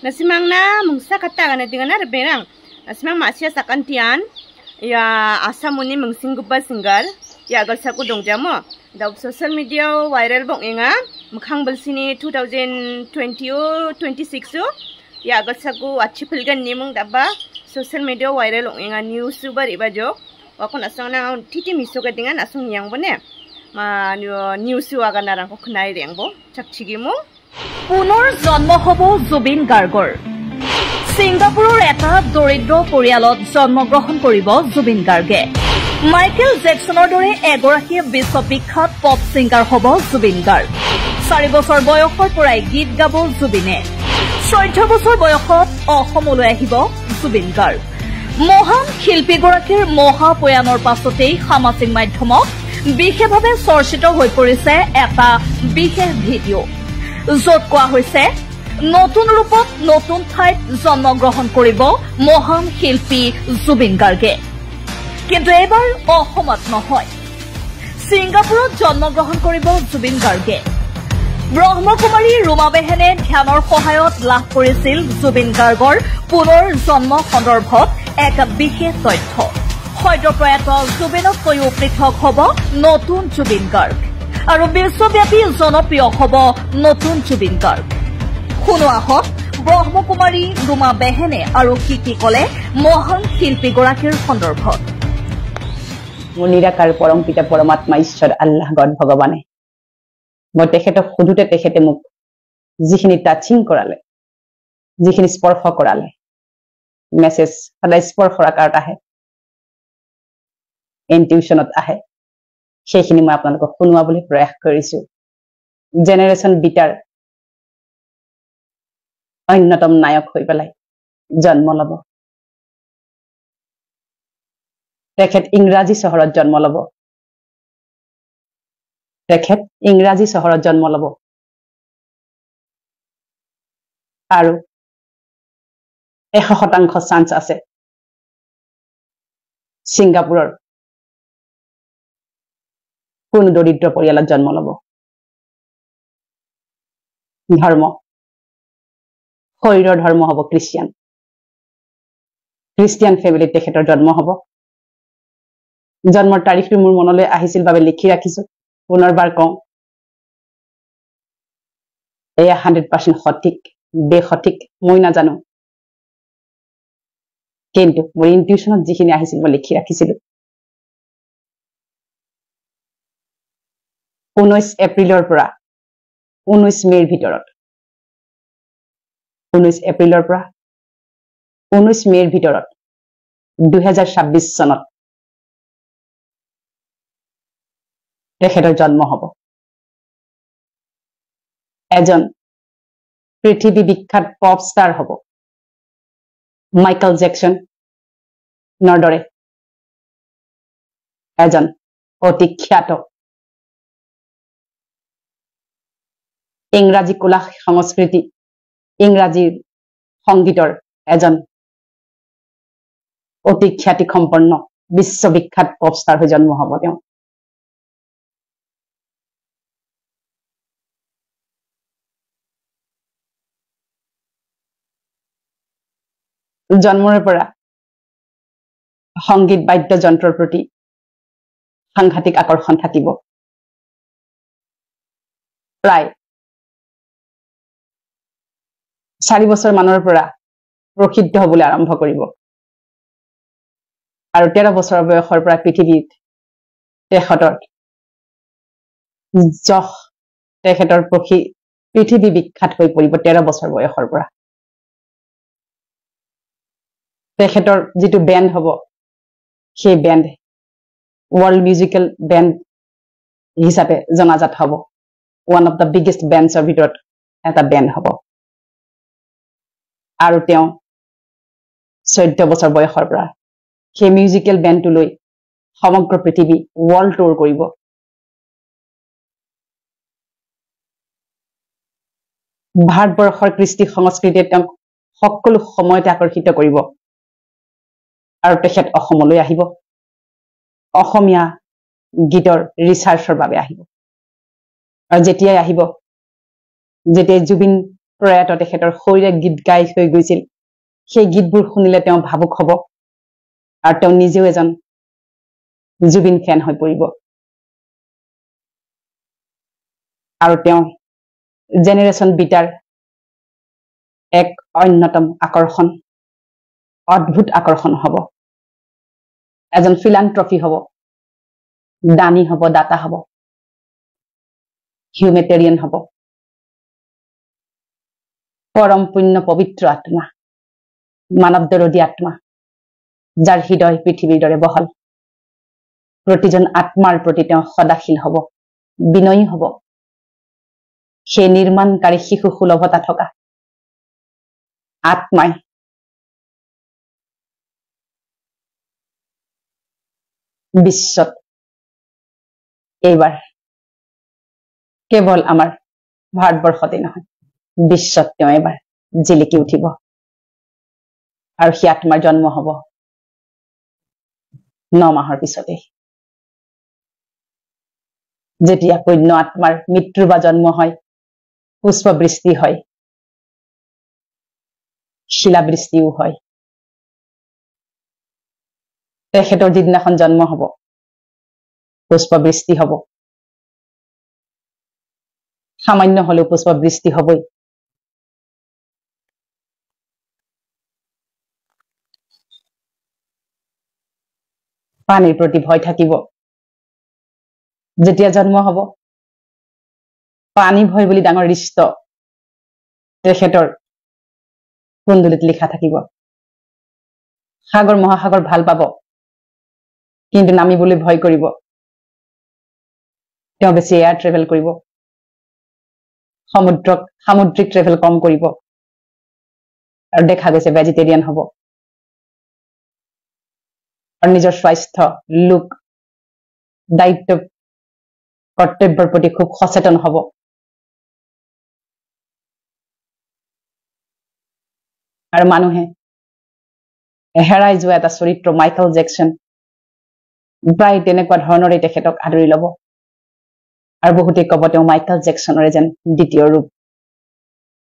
nasimang na mungsa katagan na tingan na berang nasimang masya sakantian ya asamuni mungsing gubba singal ya agal saku dongjamo daw social media viral bong inga mukhang balsini 2020 26 ya agal saku achi pilgan nimung dabba social media viral bong inga news super ibajo wakon asang na titi miso ka tingan asung yang bone ma news agan narang ko kunai rengbo chakchigimo পুনৰ জন্ম হ'ব জুবিন গাৰ্গৰ সিংগাপুৰৰ এটা দৰিদ্ৰ পৰিয়ালত জন্মগ্ৰহণ কৰিব জুবিন গাৰ্গে মাইকেল জেকসনৰ দৰে এগৰাকী বিশ্ববিখ্যাত পপ সিংগাৰ হ'ব জুবিন গাৰ্গ 4 বছৰ বয়সৰ পৰাই গীত গাব জুবিনে 14 বছৰ বয়সত অসমলৈ আহিব জুবিন গাৰ্গ মহান শিল্পীগৰাকীৰ মহাপ্ৰয়াণৰ পাছতেই সামাজিক মাধ্যমত বিশেষভাৱে চৰ্চিত হৈ পৰিছে এটা বিশেষ ভিডিঅ' য'ত কোৱা হৈছে নতুন ৰূপত নতুন ঠাইত জন্মগ্ৰহণ কৰিব মহান শিল্পী জুবিন গাৰ্গে কিন্তু এবাৰ অসমত নহয় সিংগাপুৰত জন্মগ্ৰহণ কৰিব জুবিন গাৰ্গে ব্ৰহ্মকুমাৰী ৰুমা বেহেনে ধ্যানৰ সহায়ত লাভ কৰিছিল জুবিন গাৰ্গৰ পুনৰ জন্ম সন্দৰ্ভত এক বিশেষ তথ্য সদ্যপ্ৰয়াত জুবিনতকৈও পৃথক হ'ব নতুন জুবিন গাৰ্গ আৰু বিশ্বব্যাপী জনপ্ৰিয় হ'ব নতুন জুবিন গাৰ্গ শুনো আহক ব্ৰহ্মকুমাৰী ৰুমা বেহেনে আৰু কি ক'লে মহান শিল্পীগৰাকীৰ সন্দৰ্ভত মোৰ নিৰাকাৰ পৰম পিতা পৰমাত্মা ঈশ্বৰ আল্লাহ গড ভগৱানে মই তেখেতক সুধোতে তেখেতে মোক যিখিনি টাচিং কৰালে যিখিনি স্পৰ্শ কৰালে মেছেজ সদায় স্পৰ্শৰ আকাৰত আহে ইনটিউচনত আহে সেইখিনি মই আপোনালোকক শুনোৱাবলৈ প্ৰয়াস কৰিছো জেনেৰেশ্যন বিটাৰ অন্যতম নায়ক হৈ পেলাই জন্ম ল'ব তেখেত ইংৰাজী চহৰত জন্ম ল'ব তেখেত ইংৰাজী চহৰত জন্ম ল'ব আৰু 100% চান্স আছে সিংগাপুৰৰ কোন দৰিদ্ৰ পৰিয়ালত জন্ম ল'ব ধৰ্ম শৰীৰৰ ধৰ্ম হ'ব খ্ৰীষ্টিয়ান ফেমিলিত তেখেতৰ জন্ম হ'ব জন্মৰ তাৰিখটো মোৰ মনলৈ আহিছিল বাবে লিখি ৰাখিছো পুনৰবাৰ কওঁ এয়া 100% সঠিক বেসঠিক মই নাজানো কিন্তু মোৰ ইনটিউচনত যিখিনি আহিছিল মই লিখি ৰাখিছিলো 19 এপ্ৰিলৰ পৰা 19 মেৰ ভিতৰত 19 এপ্ৰিলৰ পৰা 19 মেৰ ভিতৰত 2026 চনত তেখেতৰ জন্ম হ'ব এজন পৃথিৱী বিখ্যাত পপ ষ্টাৰ হ'ব মাইকেল জেকসন নৰদৰে এজন অতি খ্যাত ইংৰাজী কলা সংস্কৃতি ইংৰাজী সংগীতৰ এজন অতি খ্যাতি সম্পন্ন বিশ্ববিখ্যাত পপ ষ্টাৰ হৈ জন্ম হ'ব তেওঁ জন্মৰ পৰা সংগীত বাদ্যযন্ত্ৰৰ প্ৰতি সাংঘাতিক আকৰ্ষণ থাকিব প্ৰায় 4 বছৰ মানৰ পৰা প্ৰসিদ্ধ হ'বলৈ আৰম্ভ কৰিব আৰু 13 বছৰ বয়সৰ পৰা পৃথিৱীত তেখেতৰ পৃথিৱী বিখ্যাত হৈ পৰিব 13 বছৰ বয়সৰ পৰা তেখেতৰ যিটো বেণ্ড হ'ব সেই বেণ্ড ৱৰ্ল্ড মিউজিকেল বেণ্ড হিচাপে জনাজাত হ'ব ওৱান অফ দ্য বিগেষ্ট বেণ্ডছৰ ভিতৰত এটা বেণ্ড হ'ব আৰু তেওঁ 14 বছৰ বয়সৰ পৰা সেই মিউজিকেল বেণ্ডটো লৈ সমগ্ৰ পৃথিৱী ৱৰ্ল্ড টুৰ কৰিব ভাৰতবৰ্ষৰ কৃষ্টি সংস্কৃতিয়ে তেওঁক সকলো সময়তে আকৰ্ষিত কৰিব আৰু তেখেত অসমলৈ আহিব অসমীয়া গীতৰ ৰিচাৰ্চৰ বাবে আহিব আৰু যেতিয়াই আহিব যেতিয়াই জুবিন প্ৰয়াত তেখেতৰ শৰীৰে গীত গাই থৈ গৈছিল সেই গীতবোৰ শুনিলে তেওঁ ভাবুক হ'ব আৰু তেওঁ নিজেও এজন জুবিন ফেন হৈ পৰিব আৰু তেওঁ জেনেৰেশ্যন বিটাৰ এক অন্যতম আকৰ্ষণ অদ্ভুত আকৰ্ষণ হ'ব এজন ফিলান্থ্ৰপি হ'ব দানী হ'ব দাতা হ'ব হিউমেটেৰিয়ান হ'ব পৰম পুণ্য পবিত্ৰ আত্মা মানৱ দৰদী আত্মা যাৰ হৃদয় পৃথিৱীৰ দৰে বহল প্ৰতিজন আত্মাৰ প্ৰতি তেওঁ সদাশীল হ'ব বিনয়ী হ'ব সেই নিৰ্মাণকাৰী শিশু সুলভতা থকা আত্মাই বিশ্বত এইবাৰ কেৱল আমাৰ ভাৰতবৰ্ষতে নহয় বিশ্বত তেওঁ এবাৰ জিলিকি উঠিব আৰু সেই আত্মাৰ জন্ম হ'ব 9 মাহৰ পিছতে যেতিয়া পুণ্য আত্মাৰ মৃত্যু বা জন্ম হয় পুষ্পবৃষ্টি হয় শিলাবৃষ্টিও হয় তেখেতৰ যিদিনাখন জন্ম হ'ব পুষ্পবৃষ্টি হ'ব সামান্য হলেও পুষ্পবৃষ্টি হ'বই পানীৰ প্ৰতি ভয় থাকিব যেতিয়া জন্ম হ'ব পানী ভয় বুলি ডাঙৰ ৰিষ্ট তেখেতৰ কুণ্ডলীত লিখা থাকিব সাগৰ মহাসাগৰ ভাল পাব কিন্তু নামিবলৈ ভয় কৰিব তেওঁ বেছি এয়াৰ ট্ৰেভেল কৰিব সামুদ্ৰিক ট্ৰেভেল কম কৰিব আৰু দেখা গৈছে ভেজিটেৰিয়ান হ'ব আৰু নিজৰ স্বাস্থ্য লোক দায়িত্ব কৰ্তব্যৰ প্ৰতি খুব সচেতন হ'ব আৰু মানুহে হেৰাই যোৱা এটা চৰিত্ৰ মাইকেল জেকচন প্ৰায় তেনেকুৱা ধৰণৰে তেখেতক আদৰি ল'ব আৰু বহুতে ক'ব তেওঁ মাইকেল জেকচনৰে যেন দ্বিতীয় ৰূপ